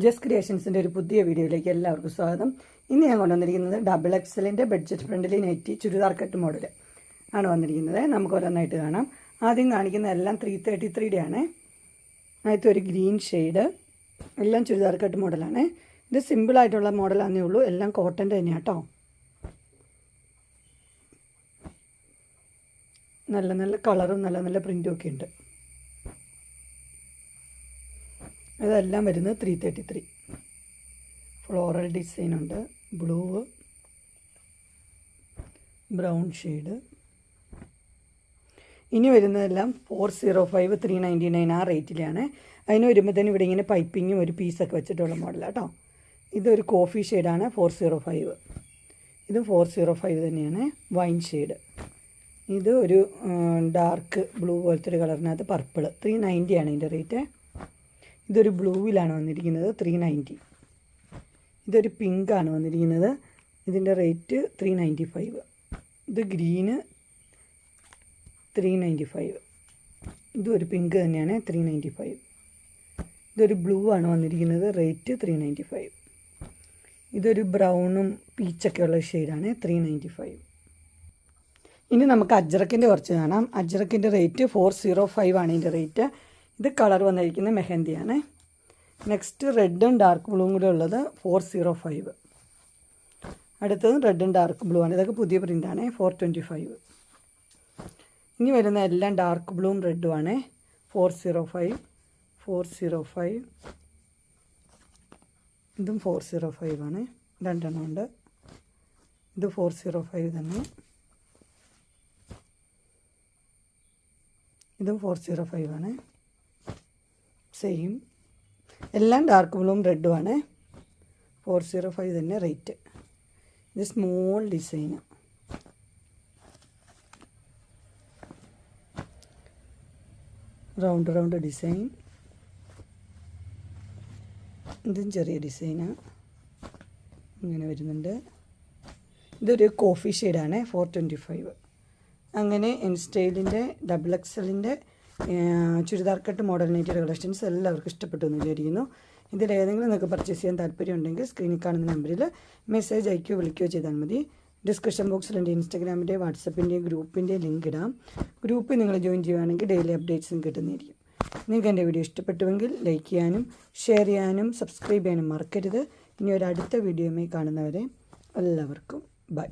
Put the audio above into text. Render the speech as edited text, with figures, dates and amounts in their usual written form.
Just ക്രിയേഷൻസിൻ്റെ ഒരു പുതിയ വീഡിയോയിലേക്ക് എല്ലാവർക്കും സ്വാഗതം. ഇന്ന് ഞാൻ കൊണ്ടുവന്നിരിക്കുന്നത് ഡബിൾ എക്സലിൻ്റെ budget friendly nighty churidar cut model ആണ് വന്നിരിക്കുന്നത്. നമുക്ക് ഓരോന്നായിട്ട് കാണാം. ആദ്യം കാണിക്കുന്ന എല്ലാം 333 ആണ്. ആദ്യത്തെ ഒരു ഗ്രീൻ ഷെയ്ഡ്, എല്ലാം ചുരിദാർ കട്ട് മോഡലാണ്. ഇത് സിമ്പിളായിട്ടുള്ള മോഡലാണെന്നേ ഉള്ളൂ, എല്ലാം കോട്ടൻ്റെ തന്നെയാണ് കേട്ടോ. നല്ല നല്ല കളറും നല്ല നല്ല പ്രിൻറ്റും ഒക്കെ ഉണ്ട്. ഇതെല്ലാം വരുന്നത് 333. ഫ്ലോറൽ ഡിസൈൻ ഉണ്ട്, ബ്ലൂ, ബ്രൗൺ ഷെയ്ഡ്. ഇനി വരുന്നതെല്ലാം 405, 399 ആ റേറ്റിലാണ്. അതിന് വരുമ്പോഴത്തേനും ഇവിടെ ഇങ്ങനെ പൈപ്പിങ്ങും ഒരു പീസൊക്കെ വെച്ചിട്ടുള്ള മോഡലാണ് കേട്ടോ. ഇതൊരു കോഫി ഷെയ്ഡാണ് 405. ഇത് 405 തന്നെയാണ്, വൈൻ ഷെയ്ഡ്. ഇത് ഒരു ഡാർക്ക് ബ്ലൂ പോലത്തെ ഒരു കളറിനകത്ത് പർപ്പിൾ, 390 ആണ് ഇതിൻ്റെ റേറ്റ്. ഇതൊരു ബ്ലൂവിലാണ് വന്നിരിക്കുന്നത്, 390. ഇതൊരു പിങ്കാണ് വന്നിരിക്കുന്നത്, ഇതിൻ്റെ റേറ്റ് 395. ഇത് ഗ്രീന് 395. ഇതും ഒരു പിങ്ക് തന്നെയാണ്, 395. ഇതൊരു ബ്ലൂ ആണ് വന്നിരിക്കുന്നത്, റേറ്റ് 395. ഇതൊരു ബ്രൗണും പീച്ചൊക്കെ ഉള്ള ഷെയ്ഡാണ്, 395. ഇനി നമുക്ക് അജ്രക്കിൻ്റെ കുറച്ച് കാണാം. അജ്രക്കിൻ്റെ റേറ്റ് 405 ആണ് ഇതിൻ്റെ റേറ്റ്. ഇത് കളർ വന്നിരിക്കുന്നത് മെഹന്തിയാണ്. നെക്സ്റ്റ് റെഡും ഡാർക്ക് ബ്ലൂവും കൂടെ ഉള്ളത് 405. അടുത്തത് റെഡും ഡാർക്ക് ബ്ലൂ ആണ്. ഇതൊക്കെ പുതിയ പ്രിൻ്റാണ്, 425. ഇനി വരുന്ന എല്ലാം ഡാർക്ക് ബ്ലൂവും റെഡും ആണ്, 405, 405. ഇതും 405 ആണ്, രണ്ടെണ്ണം ഉണ്ട്. ഇത് 405 തന്നെ. ഇതും 405 ആണ്, സെയിം. എല്ലാം ഡാർക്ക് ബ്ലൂവും റെഡും ആണ്, 405 തന്നെ റേറ്റ്. ഇത് സ്മോൾ ഡിസൈന്, റൗണ്ട് ഡിസൈൻ. ഇതും ചെറിയ ഡിസൈനാണ്, ഇങ്ങനെ വരുന്നുണ്ട്. ഇതൊരു കോഫി ഷെയ്ഡാണ്, 425. അങ്ങനെ എൻ സ്റ്റൈലിൻ്റെ ഡബിൾ എക്സലിൻ്റെ ചുരിദാർ കട്ട് മോഡൽ നൈറ്റിയുടെ കളക്ഷൻസ് എല്ലാവർക്കും ഇഷ്ടപ്പെട്ടു എന്ന് വിചാരിക്കുന്നു. ഇതിലേതെങ്കിലും നിങ്ങൾക്ക് പർച്ചേസ് ചെയ്യാൻ താല്പര്യമുണ്ടെങ്കിൽ സ്ക്രീനിൽ കാണുന്ന നമ്പറിൽ മെസ്സേജ് അയക്കുകയോ വിളിക്കുകയോ ചെയ്താൽ മതി. ഡിസ്ക്രിപ്ഷൻ ബോക്സിൽ എൻ്റെ ഇൻസ്റ്റാഗ്രാമിൻ്റെ വാട്സപ്പിൻ്റെയും ഗ്രൂപ്പിൻ്റെയും ലിങ്ക് ഇടാം. ഗ്രൂപ്പിൽ നിങ്ങൾ ജോയിൻ ചെയ്യുകയാണെങ്കിൽ ഡെയിലി അപ്ഡേറ്റ്സും കിട്ടുന്നതായിരിക്കും. നിങ്ങൾക്ക് എൻ്റെ വീഡിയോ ഇഷ്ടപ്പെട്ടുവെങ്കിൽ ലൈക്ക് ചെയ്യാനും ഷെയർ ചെയ്യാനും സബ്സ്ക്രൈബ് ചെയ്യാനും മറക്കരുത്. ഇനി ഒരു അടുത്ത വീഡിയോയുമായി കാണുന്നവരെ എല്ലാവർക്കും ബൈ.